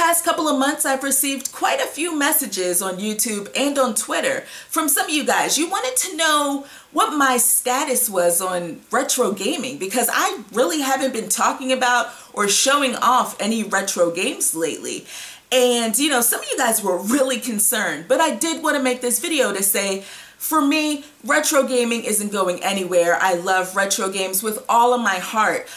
past couple of months, I've received quite a few messages on YouTube and on Twitter from some of you guys. You wanted to know what my status was on retro gaming because I really haven't been talking about or showing off any retro games lately. And you know, some of you guys were really concerned, but I did want to make this video to say, for me, retro gaming isn't going anywhere. I love retro games with all of my heart.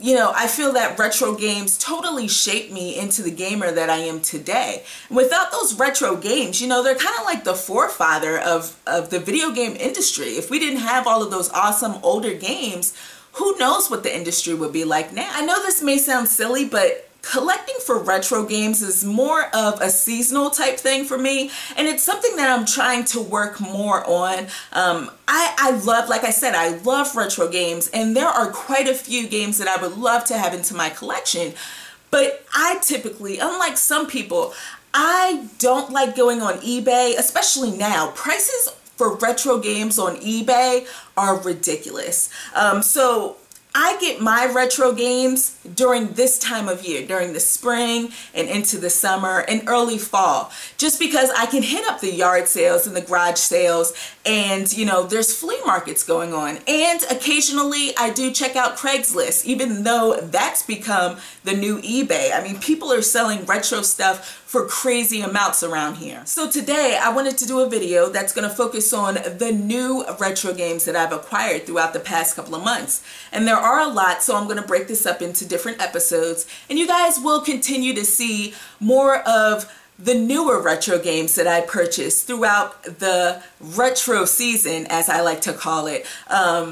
You know, I feel that retro games totally shaped me into the gamer that I am today. Without those retro games, you know, they're kind of like the forefather of the video game industry. If we didn't have all of those awesome older games, who knows what the industry would be like now? I know this may sound silly, but collecting for retro games is more of a seasonal type thing for me, and it's something that I'm trying to work more on. I love, like I said, I love retro games, and there are quite a few games that I would love to have into my collection, but I typically, unlike some people, I don't like going on eBay, especially now. Prices for retro games on eBay are ridiculous. So I get my retro games during this time of year, during the spring and into the summer and early fall, just because I can hit up the yard sales and the garage sales, and you know, there's flea markets going on. And occasionally I do check out Craigslist, even though that's become the new eBay. I mean, people are selling retro stuff for crazy amounts around here. So today I wanted to do a video that's going to focus on the new retro games that I've acquired throughout the past couple of months. And there are a lot, so I'm going to break this up into different episodes, and you guys will continue to see more of the newer retro games that I purchased throughout the retro season, as I like to call it,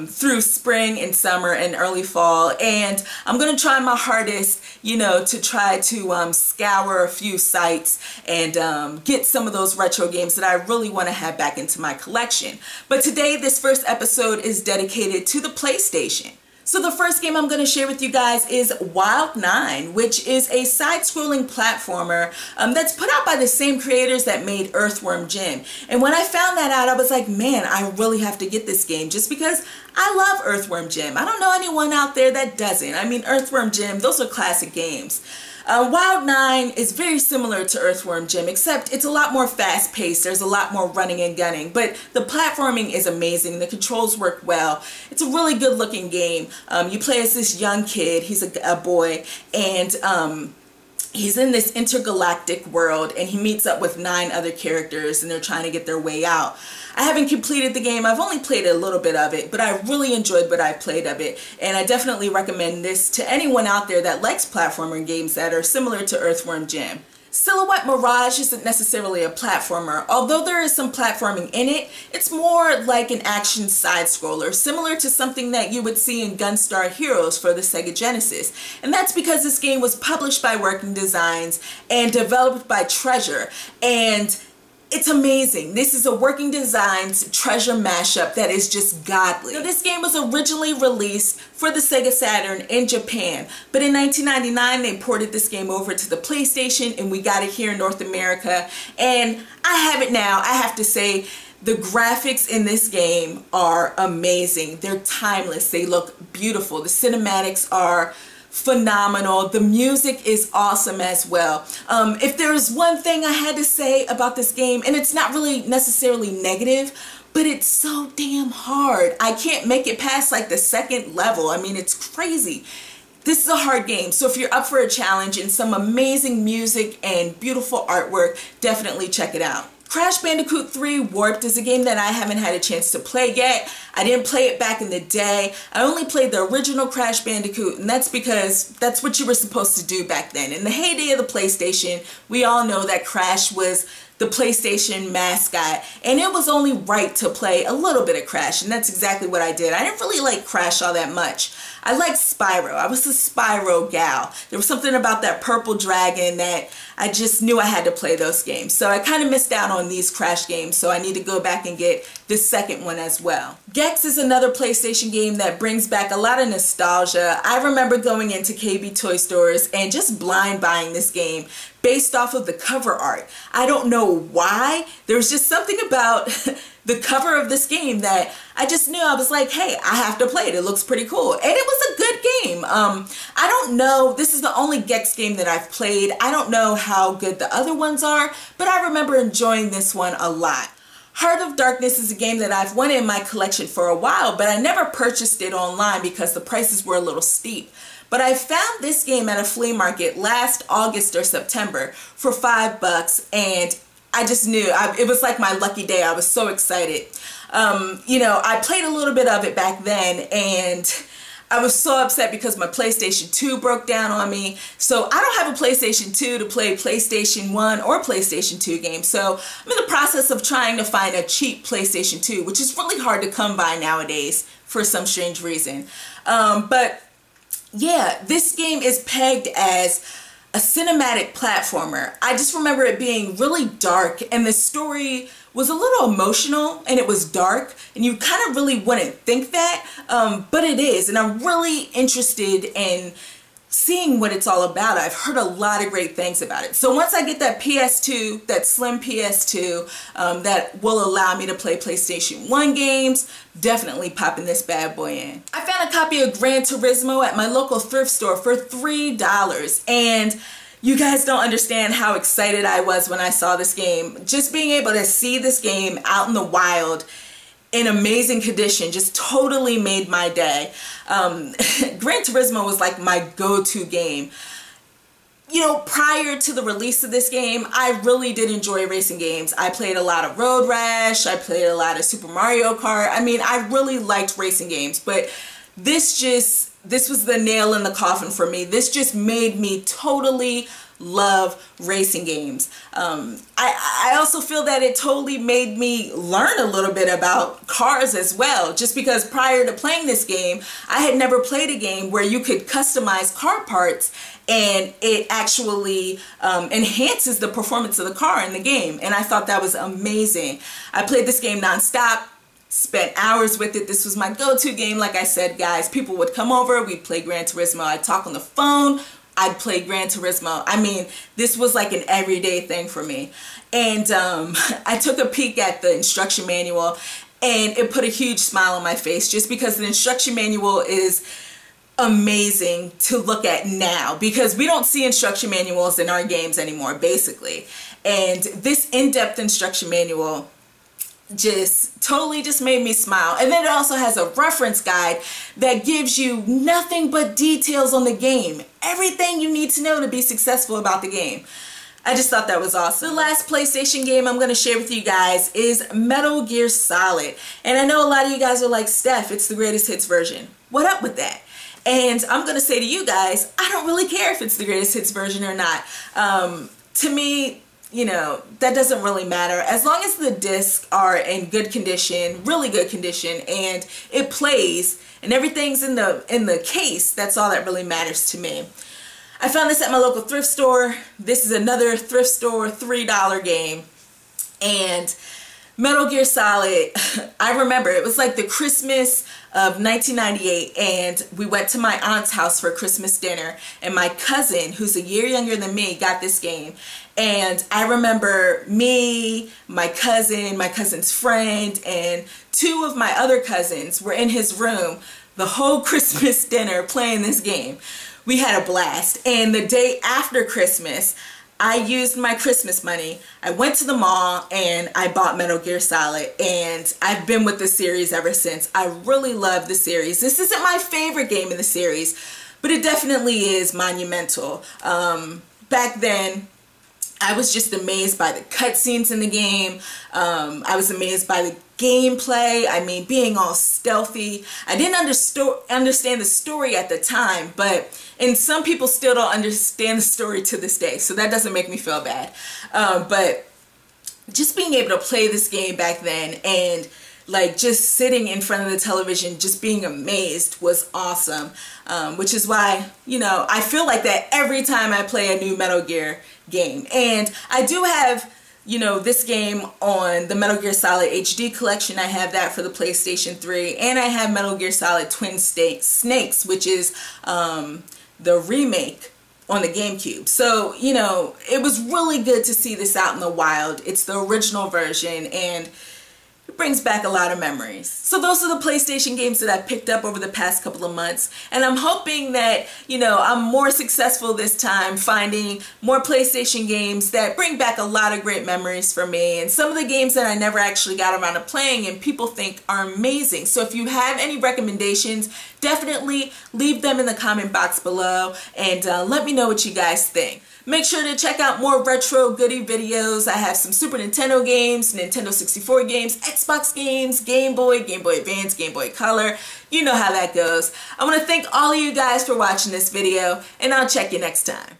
through spring and summer and early fall. And I'm going to try my hardest, you know, to try to scour a few sites and get some of those retro games that I really want to have back into my collection. But today, this first episode is dedicated to the PlayStation. So the first game I'm going to share with you guys is Wild 9, which is a side-scrolling platformer that's put out by the same creators that made Earthworm Jim. And when I found that out, I was like, man, I really have to get this game just because I love Earthworm Jim. I don't know anyone out there that doesn't. I mean, Earthworm Jim, those are classic games. Wild 9 is very similar to Earthworm Jim, except it's a lot more fast-paced. There's a lot more running and gunning, but the platforming is amazing. The controls work well. It's a really good-looking game. You play as this young kid. He's a boy, and he's in this intergalactic world, and he meets up with 9 other characters, and they're trying to get their way out. I haven't completed the game. I've only played a little bit of it, but I really enjoyed what I played of it, and I definitely recommend this to anyone out there that likes platformer games that are similar to Earthworm Jim. Silhouette Mirage isn't necessarily a platformer. Although there is some platforming in it, it's more like an action side-scroller, similar to something that you would see in Gunstar Heroes for the Sega Genesis. And that's because this game was published by Working Designs and developed by Treasure. And it's amazing. This is a Working Designs Treasure mashup that is just godly. Now, this game was originally released for the Sega Saturn in Japan, but in 1999 they ported this game over to the PlayStation, and we got it here in North America, and I have it now. I have to say, the graphics in this game are amazing. They're timeless. They look beautiful. The cinematics are phenomenal. The music is awesome as well. If there's one thing I had to say about this game, and it's not really necessarily negative, but it's so damn hard. I can't make it past like the second level. I mean, it's crazy. This is a hard game, so if you're up for a challenge and some amazing music and beautiful artwork, definitely check it out. Crash Bandicoot 3 Warped is a game that I haven't had a chance to play yet. I didn't play it back in the day. I only played the original Crash Bandicoot, and that's because that's what you were supposed to do back then. In the heyday of the PlayStation, we all know that Crash was the PlayStation mascot, and it was only right to play a little bit of Crash, and that's exactly what I did. I didn't really like Crash all that much. I liked Spyro. I was a Spyro gal. There was something about that purple dragon that I just knew I had to play those games. So I kind of missed out on these Crash games, so I need to go back and get this second one as well. Gex is another PlayStation game that brings back a lot of nostalgia. I remember going into KB toy stores and just blind buying this game based off of the cover art. I don't know why. There's just something about the cover of this game that I just knew, I was like, hey, I have to play it. It looks pretty cool. And it was a good game. I don't know, this is the only Gex game that I've played. I don't know how good the other ones are, but I remember enjoying this one a lot. Heart of Darkness is a game that I've wanted in my collection for a while, but I never purchased it online because the prices were a little steep. But I found this game at a flea market last August or September for $5, and I just knew, it was like my lucky day. I was so excited. You know, I played a little bit of it back then, and I was so upset because my PlayStation 2 broke down on me. So I don't have a PlayStation 2 to play PlayStation 1 or PlayStation 2 games. So I'm in the process of trying to find a cheap PlayStation 2, which is really hard to come by nowadays for some strange reason. But yeah, this game is pegged as a cinematic platformer. I just remember it being really dark, and the story was a little emotional, and it was dark, and you kind of really wouldn't think that, but it is, and I'm really interested in seeing what it's all about. I've heard a lot of great things about it. So once I get that PS2, that slim PS2, that will allow me to play PlayStation 1 games, definitely popping this bad boy in. I found a copy of Gran Turismo at my local thrift store for $3, and you guys don't understand how excited I was when I saw this game. Just being able to see this game out in the wild in amazing condition just totally made my day. Gran Turismo was like my go-to game. You know, prior to the release of this game, I really did enjoy racing games. I played a lot of Road Rash, I played a lot of Super Mario Kart. I mean, I really liked racing games, but this was the nail in the coffin for me. This just made me totally love racing games. I also feel that it totally made me learn a little bit about cars as well, just because prior to playing this game, I had never played a game where you could customize car parts and it actually enhances the performance of the car in the game, and I thought that was amazing. I played this game nonstop, spent hours with it. This was my go-to game. Like I said, guys, people would come over, we'd play Gran Turismo, I'd talk on the phone, I'd play Gran Turismo. I mean, this was like an everyday thing for me. And I took a peek at the instruction manual, and it put a huge smile on my face, just because the instruction manual is amazing to look at now, because we don't see instruction manuals in our games anymore, basically. And this in-depth instruction manual just totally just made me smile. And then it also has a reference guide that gives you nothing but details on the game, everything you need to know to be successful about the game. I just thought that was awesome. The last PlayStation game I'm going to share with you guys is Metal Gear Solid. And I know a lot of you guys are like, Steph, it's the greatest hits version. What up with that? And I'm going to say to you guys, I don't really care if it's the greatest hits version or not. To me, you know, that doesn't really matter. As long as the discs are in good condition, really good condition, and it plays, and everything's in the case, that's all that really matters to me. I found this at my local thrift store. This is another thrift store $3 game. And Metal Gear Solid, I remember it was like the Christmas of 1998, and we went to my aunt's house for Christmas dinner, and my cousin, who's a year younger than me, got this game. And I remember me, my cousin's friend, and two of my other cousins were in his room the whole Christmas dinner playing this game. We had a blast. And the day after Christmas, I used my Christmas money. I went to the mall and I bought Metal Gear Solid, and I've been with the series ever since. I really love the series. This isn't my favorite game in the series, but it definitely is monumental. Back then, I was just amazed by the cutscenes in the game. I was amazed by the gameplay. I mean, being all stealthy. I didn't understand the story at the time, and some people still don't understand the story to this day, so that doesn't make me feel bad. But just being able to play this game back then, and like just sitting in front of the television, just being amazed, was awesome. Which is why, you know, I feel like that every time I play a new Metal Gear game. And I do have, you know, this game on the Metal Gear Solid HD collection. I have that for the PlayStation 3, and I have Metal Gear Solid Twin Snakes, which is the remake on the GameCube. So, you know, it was really good to see this out in the wild. It's the original version, and it brings back a lot of memories. So those are the PlayStation games that I picked up over the past couple of months, and I'm hoping that, you know, I'm more successful this time finding more PlayStation games that bring back a lot of great memories for me, and some of the games that I never actually got around to playing and people think are amazing. So if you have any recommendations, definitely leave them in the comment box below and let me know what you guys think. Make sure to check out more retro goodie videos. I have some Super Nintendo games, Nintendo 64 games, Xbox games, Game Boy Advance, Game Boy Color. You know how that goes. I want to thank all of you guys for watching this video, and I'll check you next time.